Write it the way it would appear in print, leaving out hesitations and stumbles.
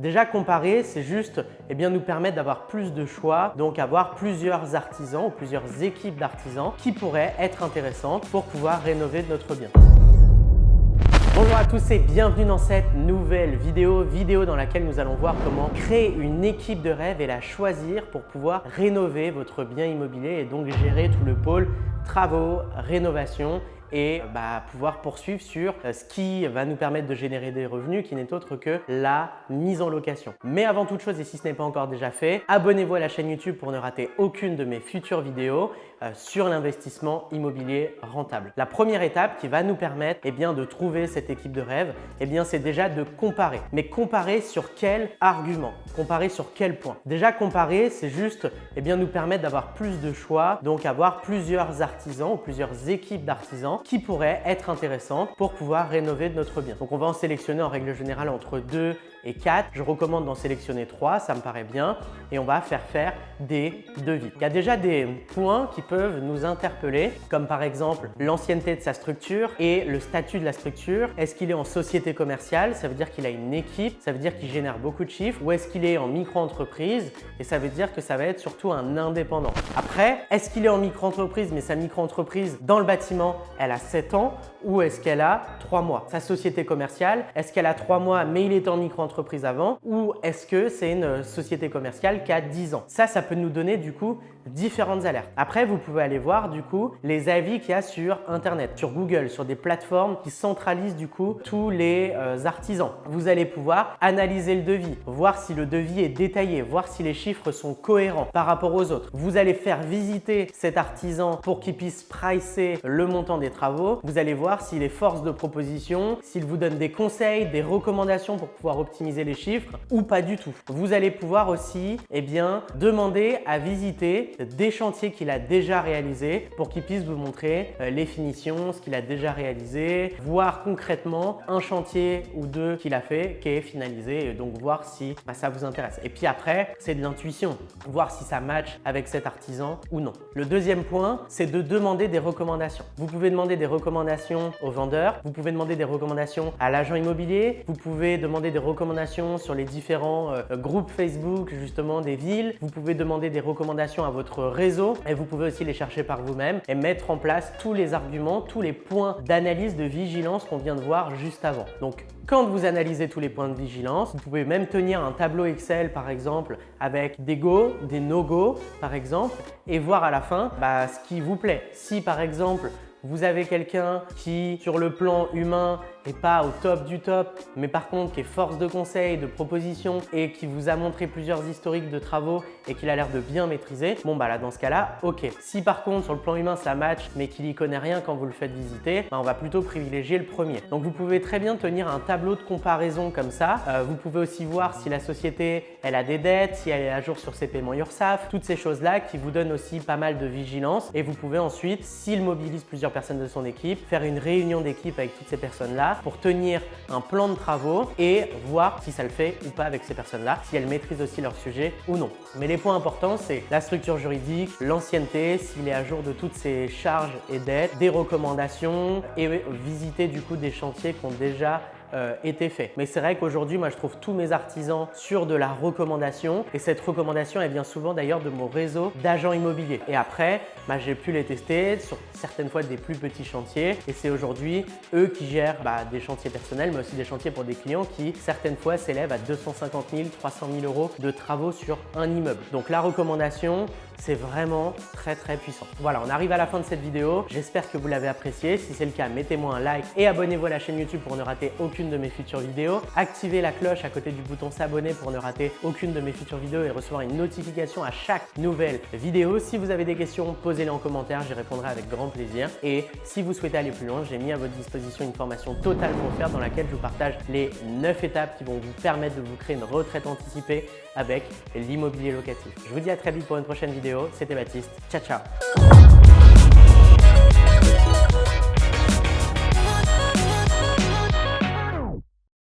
Déjà, comparer, c'est juste nous permettre d'avoir plus de choix, donc avoir plusieurs artisans ou plusieurs équipes d'artisans qui pourraient être intéressantes pour pouvoir rénover notre bien. Bonjour à tous et bienvenue dans cette nouvelle vidéo dans laquelle nous allons voir comment créer une équipe de rêve et la choisir pour pouvoir rénover votre bien immobilier et donc gérer tout le pôle travaux, rénovation et pouvoir poursuivre sur ce qui va nous permettre de générer des revenus qui n'est autre que la mise en location. Mais avant toute chose, et si ce n'est pas encore déjà fait, abonnez-vous à la chaîne YouTube pour ne rater aucune de mes futures vidéos sur l'investissement immobilier rentable. La première étape qui va nous permettre de trouver cette équipe de rêve, c'est déjà de comparer. Mais comparer sur quel argument? Comparer sur quel point? Déjà comparer, c'est juste nous permettre d'avoir plus de choix, donc avoir plusieurs artisans ou plusieurs équipes d'artisans qui pourraient être intéressantes pour pouvoir rénover notre bien. Donc on va en sélectionner en règle générale entre 2 et 4. Je recommande d'en sélectionner 3, ça me paraît bien. Et on va faire des devis. Il y a déjà des points qui peuvent nous interpeller, comme par exemple l'ancienneté de sa structure et le statut de la structure. Est-ce qu'il est en société commerciale? Ça veut dire qu'il a une équipe, ça veut dire qu'il génère beaucoup de chiffres. Ou est-ce qu'il est en micro-entreprise? Et ça veut dire que ça va être surtout un indépendant. Après, est-ce qu'il est en micro-entreprise, mais sa micro-entreprise dans le bâtiment, elle a 7 ans? Ou est-ce qu'elle a 3 mois? Sa société commerciale, est-ce qu'elle a 3 mois mais il est en micro-entreprise avant? Ou est-ce que c'est une société commerciale qui a 10 ans? Ça peut nous donner du coup différentes alertes. Après, vous pouvez aller voir du coup les avis qu'il y a sur Internet, sur Google, sur des plateformes qui centralisent du coup tous les artisans. Vous allez pouvoir analyser le devis, voir si le devis est détaillé, voir si les chiffres sont cohérents par rapport aux autres. Vous allez faire visiter cet artisan pour qu'il puisse pricer le montant des travaux. Vous allez voir s'il est force de proposition, s'il vous donne des conseils, des recommandations pour pouvoir optimiser les chiffres ou pas du tout. Vous allez pouvoir aussi demander à visiter des chantiers qu'il a déjà réalisés pour qu'il puisse vous montrer les finitions, ce qu'il a déjà réalisé, voir concrètement un chantier ou deux qu'il a fait, qui est finalisé et donc voir si ça vous intéresse. Et puis après, c'est de l'intuition, voir si ça match avec cet artisan ou non. Le deuxième point, c'est de demander des recommandations. Vous pouvez demander des recommandations aux vendeurs, vous pouvez demander des recommandations à l'agent immobilier, vous pouvez demander des recommandations sur les différents groupes Facebook justement des villes, vous pouvez demander des recommandations à votre réseau et vous pouvez aussi les chercher par vous-même et mettre en place tous les arguments, tous les points d'analyse de vigilance qu'on vient de voir juste avant. Donc, quand vous analysez tous les points de vigilance, vous pouvez même tenir un tableau Excel par exemple avec des go, des no-go par exemple et voir à la fin ce qui vous plaît. Si par exemple, vous avez quelqu'un qui, sur le plan humain, n'est pas au top du top, mais par contre qui est force de conseil, de proposition et qui vous a montré plusieurs historiques de travaux et qu'il a l'air de bien maîtriser, là dans ce cas-là, ok. Si par contre sur le plan humain ça match mais qu'il n'y connaît rien quand vous le faites visiter, on va plutôt privilégier le premier. Donc vous pouvez très bien tenir un tableau de comparaison comme ça. Vous pouvez aussi voir si la société elle a des dettes, si elle est à jour sur ses paiements URSSAF, toutes ces choses-là qui vous donnent aussi pas mal de vigilance et vous pouvez ensuite, s'il mobilise plusieurs personnes de son équipe, faire une réunion d'équipe avec toutes ces personnes-là pour tenir un plan de travaux et voir si ça le fait ou pas avec ces personnes-là, si elles maîtrisent aussi leur sujet ou non. Mais les points importants, c'est la structure juridique, l'ancienneté, s'il est à jour de toutes ses charges et dettes, des recommandations et visiter du coup des chantiers qui ont déjà été fait. Mais c'est vrai qu'aujourd'hui, moi, je trouve tous mes artisans sur de la recommandation et cette recommandation, elle vient souvent d'ailleurs de mon réseau d'agents immobiliers. Et après, j'ai pu les tester sur certaines fois des plus petits chantiers et c'est aujourd'hui eux qui gèrent des chantiers personnels, mais aussi des chantiers pour des clients qui certaines fois s'élèvent à 250 000, 300 000 euros de travaux sur un immeuble. Donc la recommandation, c'est vraiment très puissant. Voilà, on arrive à la fin de cette vidéo. J'espère que vous l'avez appréciée. Si c'est le cas, mettez-moi un like et abonnez-vous à la chaîne YouTube pour ne rater aucune de mes futures vidéos. Activez la cloche à côté du bouton s'abonner pour ne rater aucune de mes futures vidéos et recevoir une notification à chaque nouvelle vidéo. Si vous avez des questions, posez-les en commentaire, j'y répondrai avec grand plaisir. Et si vous souhaitez aller plus loin, j'ai mis à votre disposition une formation totalement offerte dans laquelle je vous partage les 9 étapes qui vont vous permettre de vous créer une retraite anticipée avec l'immobilier locatif. Je vous dis à très vite pour une prochaine vidéo. C'était Baptiste. Ciao, ciao.